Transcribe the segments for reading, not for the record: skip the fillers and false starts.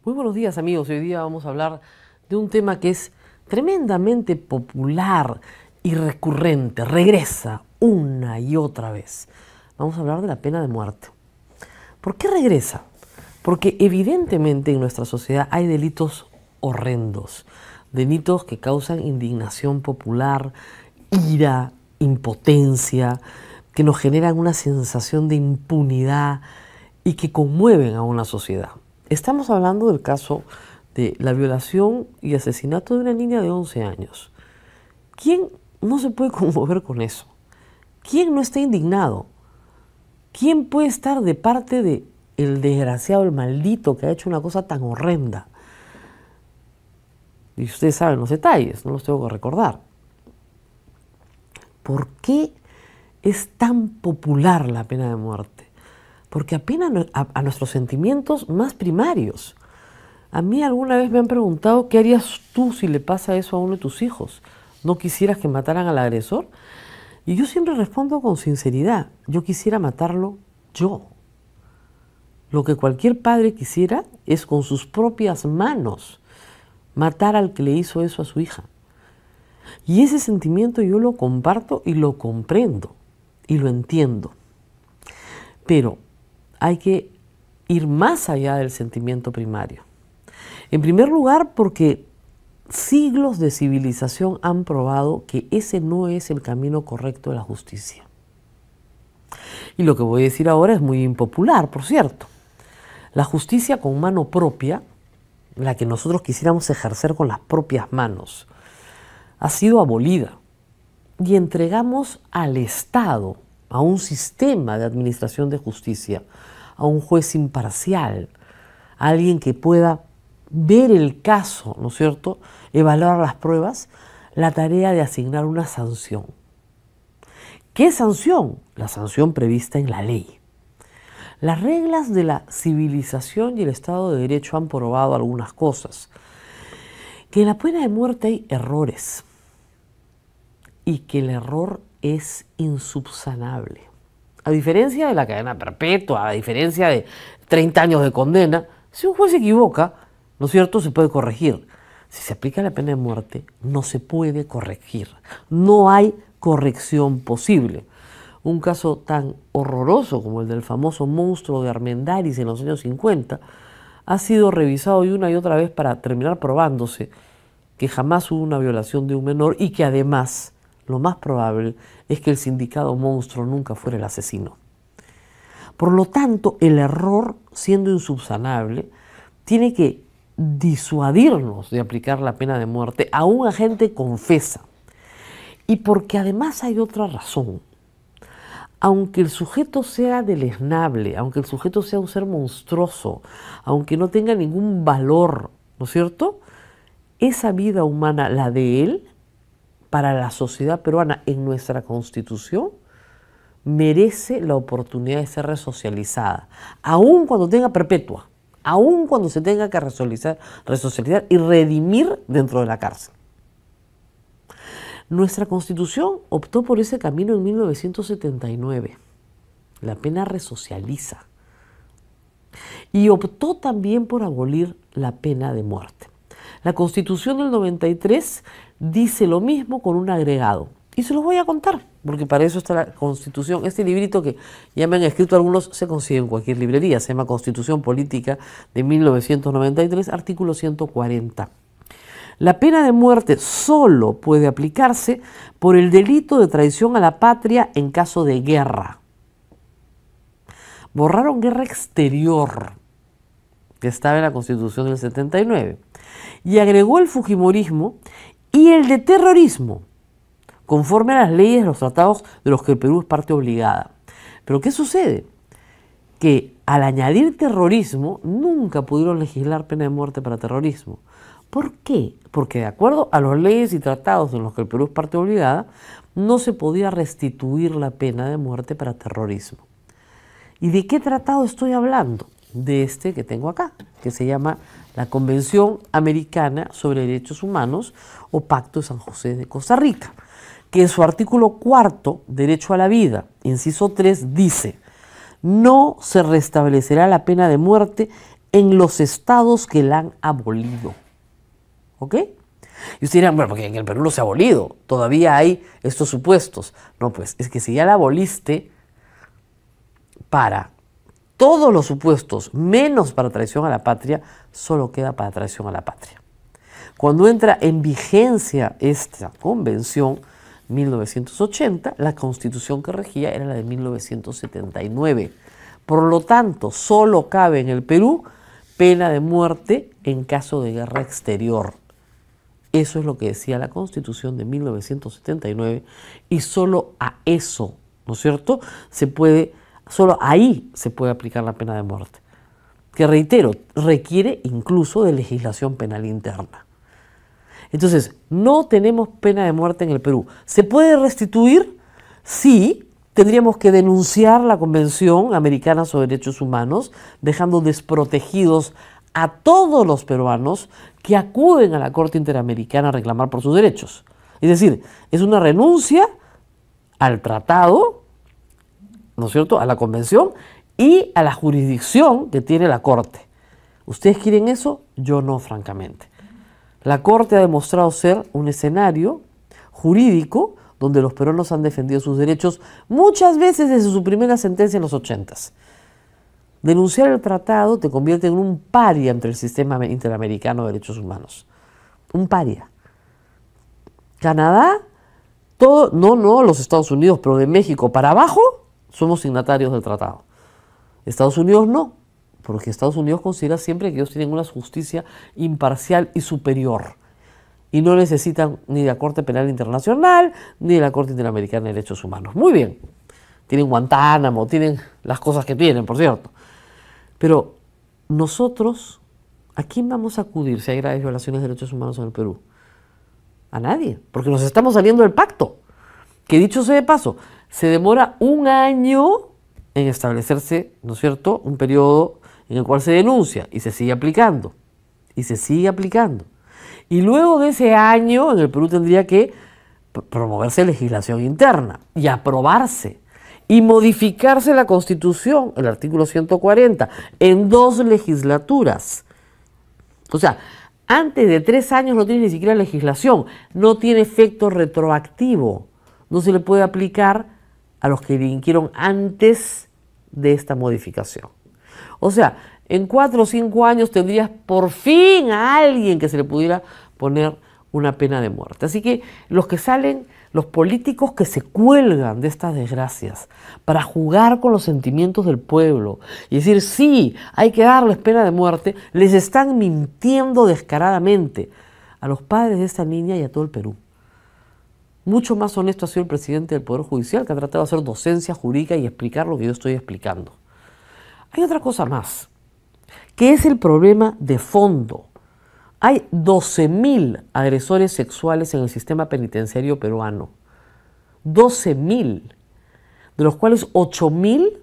Muy buenos días, amigos. Hoy día vamos a hablar de un tema que es tremendamente popular y recurrente. Regresa una y otra vez. Vamos a hablar de la pena de muerte. ¿Por qué regresa? Porque evidentemente en nuestra sociedad hay delitos horrendos, delitos que causan indignación popular, ira, impotencia, que nos generan una sensación de impunidad y que conmueven a una sociedad. Estamos hablando del caso de la violación y asesinato de una niña de 11 años. ¿Quién no se puede conmover con eso? ¿Quién no está indignado? ¿Quién puede estar de parte de el desgraciado, el maldito que ha hecho una cosa tan horrenda? Y ustedes saben los detalles, no los tengo que recordar. ¿Por qué es tan popular la pena de muerte? Porque apela a nuestros sentimientos más primarios. A mí alguna vez me han preguntado, ¿qué harías tú si le pasa eso a uno de tus hijos? ¿No quisieras que mataran al agresor? Y yo siempre respondo con sinceridad, yo quisiera matarlo yo. Lo que cualquier padre quisiera es con sus propias manos matar al que le hizo eso a su hija. Y ese sentimiento yo lo comparto y lo comprendo y lo entiendo. Pero hay que ir más allá del sentimiento primario. En primer lugar, porque siglos de civilización han probado que ese no es el camino correcto de la justicia. Y lo que voy a decir ahora es muy impopular, por cierto. La justicia con mano propia, la que nosotros quisiéramos ejercer con las propias manos, ha sido abolida. Y entregamos al Estado, a un sistema de administración de justicia, a un juez imparcial, a alguien que pueda ver el caso, ¿no es cierto?, evaluar las pruebas, la tarea de asignar una sanción. ¿Qué sanción? La sanción prevista en la ley. Las reglas de la civilización y el Estado de Derecho han probado algunas cosas. Que en la pena de muerte hay errores y que el error es insubsanable. A diferencia de la cadena perpetua, a diferencia de 30 años de condena, si un juez se equivoca, ¿no es cierto?, se puede corregir. Si se aplica la pena de muerte, no se puede corregir. No hay corrección posible. Un caso tan horroroso como el del famoso monstruo de Armendáriz en los años 50 ha sido revisado una y otra vez para terminar probándose que jamás hubo una violación de un menor y que además lo más probable es que el sindicado monstruo nunca fuera el asesino. Por lo tanto, el error, siendo insubsanable, tiene que disuadirnos de aplicar la pena de muerte a un agente confesa. Y porque además hay otra razón. Aunque el sujeto sea deleznable, aunque el sujeto sea un ser monstruoso, aunque no tenga ningún valor, ¿no es cierto?, esa vida humana, la de él, para la sociedad peruana en nuestra Constitución, merece la oportunidad de ser resocializada, aun cuando tenga perpetua, aun cuando se tenga que resocializar y redimir dentro de la cárcel. Nuestra Constitución optó por ese camino en 1979. La pena resocializa. Y optó también por abolir la pena de muerte. La Constitución del 93 dice lo mismo con un agregado. Y se los voy a contar, porque para eso está la Constitución. Este librito que ya me han escrito algunos se consigue en cualquier librería. Se llama Constitución Política de 1993, artículo 140. La pena de muerte solo puede aplicarse por el delito de traición a la patria en caso de guerra. Borraron guerra exterior, que estaba en la Constitución del 79, y agregó el fujimorismo y el de terrorismo, conforme a las leyes de los tratados de los que el Perú es parte obligada. Pero ¿qué sucede? Que al añadir terrorismo, nunca pudieron legislar pena de muerte para terrorismo. ¿Por qué? Porque de acuerdo a las leyes y tratados en los que el Perú es parte obligada, no se podía restituir la pena de muerte para terrorismo. ¿Y de qué tratado estoy hablando? De este que tengo acá, que se llama la Convención Americana sobre Derechos Humanos o Pacto de San José de Costa Rica, que en su artículo 4, Derecho a la Vida, inciso 3, dice: no se restablecerá la pena de muerte en los estados que la han abolido. ¿Ok? Y ustedes dirán, bueno, porque en el Perú no se ha abolido, todavía hay estos supuestos. No, pues, es que si ya la aboliste para todos los supuestos, menos para traición a la patria, solo queda para traición a la patria. Cuando entra en vigencia esta convención, 1980, la constitución que regía era la de 1979. Por lo tanto, solo cabe en el Perú pena de muerte en caso de guerra exterior. Eso es lo que decía la Constitución de 1979 y solo a eso, ¿no es cierto?, solo ahí se puede aplicar la pena de muerte, que reitero, requiere incluso de legislación penal interna. Entonces, no tenemos pena de muerte en el Perú. ¿Se puede restituir? Sí, tendríamos que denunciar la Convención Americana sobre Derechos Humanos, dejando desprotegidos a todos los peruanos que acuden a la Corte Interamericana a reclamar por sus derechos. Es decir, es una renuncia al tratado, ¿no es cierto?, a la Convención y a la jurisdicción que tiene la Corte. ¿Ustedes quieren eso? Yo no, francamente. La Corte ha demostrado ser un escenario jurídico donde los peruanos han defendido sus derechos muchas veces desde su primera sentencia en los 80s. Denunciar el tratado te convierte en un paria ante el sistema interamericano de derechos humanos. Un paria. Canadá, no los Estados Unidos, pero de México para abajo, somos signatarios del tratado. Estados Unidos no, porque Estados Unidos considera siempre que ellos tienen una justicia imparcial y superior. Y no necesitan ni de la Corte Penal Internacional, ni de la Corte Interamericana de Derechos Humanos. Muy bien. Tienen Guantánamo, tienen las cosas que tienen, por cierto. Pero nosotros, ¿a quién vamos a acudir si hay graves violaciones de derechos humanos en el Perú? A nadie, porque nos estamos saliendo del pacto. Que dicho sea de paso, se demora 1 año en establecerse, ¿no es cierto?, un periodo en el cual se denuncia y se sigue aplicando. Y se sigue aplicando. Y luego de ese año, en el Perú tendría que promoverse legislación interna y aprobarse. Y modificarse la Constitución, el artículo 140, en 2 legislaturas. O sea, antes de 3 años no tiene ni siquiera legislación, no tiene efecto retroactivo, no se le puede aplicar a los que delinquieron antes de esta modificación. O sea, en 4 o 5 años tendrías por fin a alguien que se le pudiera poner una pena de muerte. Así que los que salen, los políticos que se cuelgan de estas desgracias para jugar con los sentimientos del pueblo y decir, sí, hay que darles pena de muerte, les están mintiendo descaradamente a los padres de esta niña y a todo el Perú. Mucho más honesto ha sido el presidente del Poder Judicial, que ha tratado de hacer docencia jurídica y explicar lo que yo estoy explicando. Hay otra cosa más, que es el problema de fondo. Hay 12.000 agresores sexuales en el sistema penitenciario peruano. 12.000, de los cuales 8.000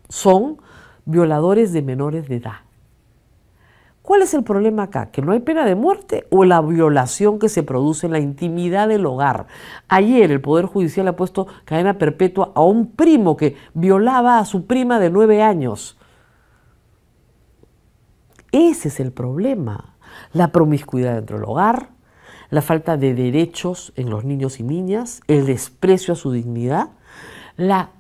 son violadores de menores de edad. ¿Cuál es el problema acá? ¿Que no hay pena de muerte o la violación que se produce en la intimidad del hogar? Ayer el Poder Judicial ha puesto cadena perpetua a un primo que violaba a su prima de 9 años. Ese es el problema. La promiscuidad dentro del hogar, la falta de derechos en los niños y niñas, el desprecio a su dignidad, la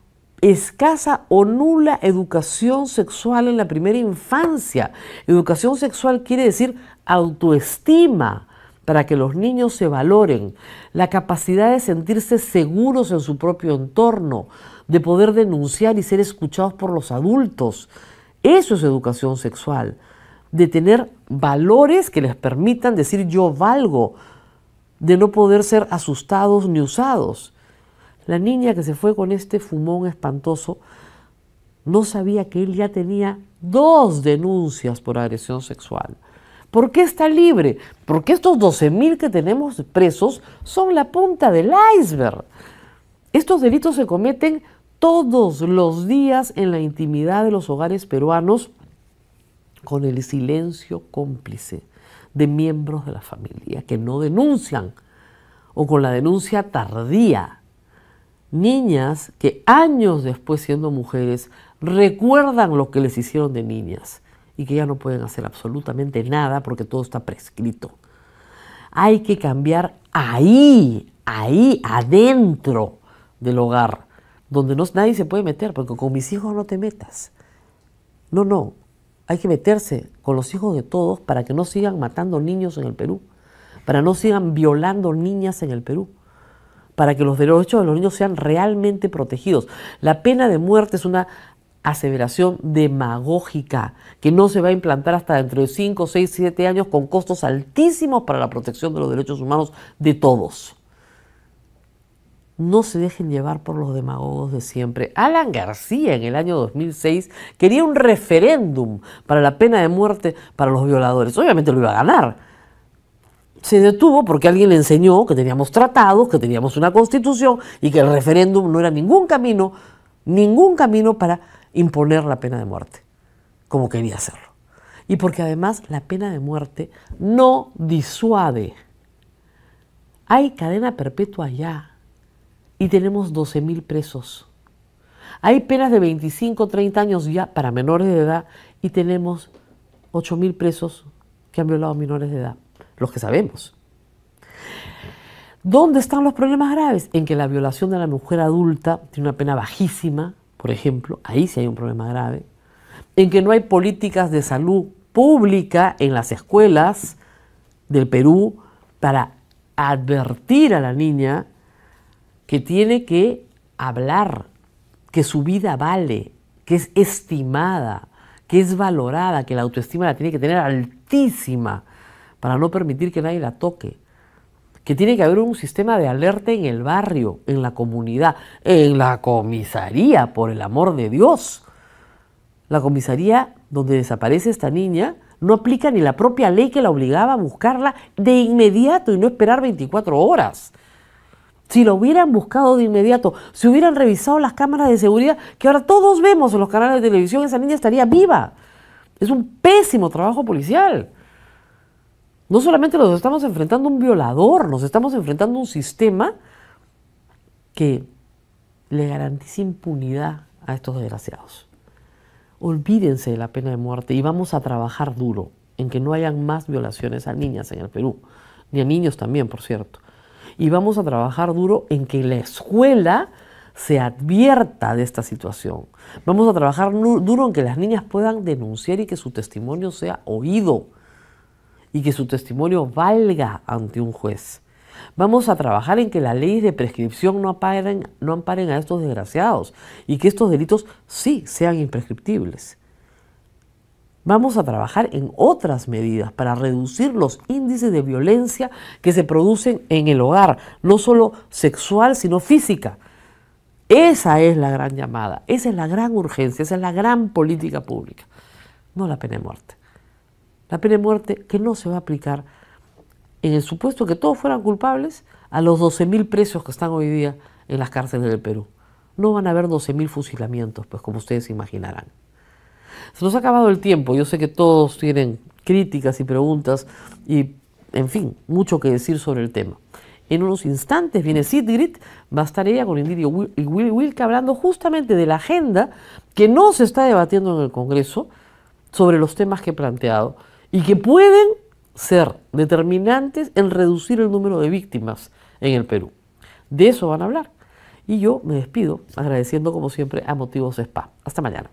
escasa o nula educación sexual en la primera infancia. Educación sexual quiere decir autoestima para que los niños se valoren, la capacidad de sentirse seguros en su propio entorno, de poder denunciar y ser escuchados por los adultos. Eso es educación sexual, de tener valores que les permitan decir yo valgo, de no poder ser asustados ni usados. La niña que se fue con este fumón espantoso no sabía que él ya tenía 2 denuncias por agresión sexual. ¿Por qué está libre? Porque estos 12.000 que tenemos presos son la punta del iceberg. Estos delitos se cometen todos los días en la intimidad de los hogares peruanos con el silencio cómplice de miembros de la familia que no denuncian o con la denuncia tardía. Niñas que años después, siendo mujeres, recuerdan lo que les hicieron de niñas y que ya no pueden hacer absolutamente nada porque todo está prescrito. Hay que cambiar ahí, adentro del hogar, donde nadie se puede meter, porque con mis hijos no te metas. No, hay que meterse con los hijos de todos para que no sigan matando niños en el Perú, para no sigan violando niñas en el Perú, para que los derechos de los niños sean realmente protegidos. La pena de muerte es una aseveración demagógica que no se va a implantar hasta dentro de 5, 6, 7 años con costos altísimos para la protección de los derechos humanos de todos. No se dejen llevar por los demagogos de siempre. Alan García en el año 2006 quería un referéndum para la pena de muerte para los violadores. Obviamente lo iba a ganar. Se detuvo porque alguien le enseñó que teníamos tratados, que teníamos una constitución y que el referéndum no era ningún camino para imponer la pena de muerte, como quería hacerlo. Y porque además la pena de muerte no disuade. Hay cadena perpetua ya y tenemos 12.000 presos. Hay penas de 25, 30 años ya para menores de edad y tenemos 8.000 presos que han violado menores de edad, los que sabemos. ¿Dónde están los problemas graves? En que la violación de la mujer adulta tiene una pena bajísima, por ejemplo, ahí sí hay un problema grave. En que no hay políticas de salud pública en las escuelas del Perú para advertir a la niña que tiene que hablar, que su vida vale, que es estimada, que es valorada, que la autoestima la tiene que tener altísima para no permitir que nadie la toque. Que tiene que haber un sistema de alerta en el barrio, en la comunidad, en la comisaría, por el amor de Dios. La comisaría donde desaparece esta niña no aplica ni la propia ley que la obligaba a buscarla de inmediato y no esperar 24 horas. Si lo hubieran buscado de inmediato, si hubieran revisado las cámaras de seguridad, que ahora todos vemos en los canales de televisión, esa niña estaría viva. Es un pésimo trabajo policial. No solamente nos estamos enfrentando a un violador, nos estamos enfrentando a un sistema que le garantiza impunidad a estos desgraciados. Olvídense de la pena de muerte y vamos a trabajar duro en que no hayan más violaciones a niñas en el Perú, ni a niños también, por cierto. Y vamos a trabajar duro en que la escuela se advierta de esta situación. Vamos a trabajar duro en que las niñas puedan denunciar y que su testimonio sea oído y que su testimonio valga ante un juez. Vamos a trabajar en que las leyes de prescripción no amparen a estos desgraciados y que estos delitos sí sean imprescriptibles. Vamos a trabajar en otras medidas para reducir los índices de violencia que se producen en el hogar, no solo sexual, sino física. Esa es la gran llamada, esa es la gran urgencia, esa es la gran política pública, no la pena de muerte. La pena de muerte que no se va a aplicar en el supuesto que todos fueran culpables a los 12.000 presos que están hoy día en las cárceles del Perú. No van a haber 12.000 fusilamientos, pues como ustedes imaginarán. Se nos ha acabado el tiempo, yo sé que todos tienen críticas y preguntas y, en fin, mucho que decir sobre el tema. En unos instantes viene Sigrid, va a estar ella con Indirio y Willy Wilke hablando justamente de la agenda que no se está debatiendo en el Congreso sobre los temas que he planteado y que pueden ser determinantes en reducir el número de víctimas en el Perú. De eso van a hablar. Y yo me despido agradeciendo como siempre a Motivos Spa. Hasta mañana.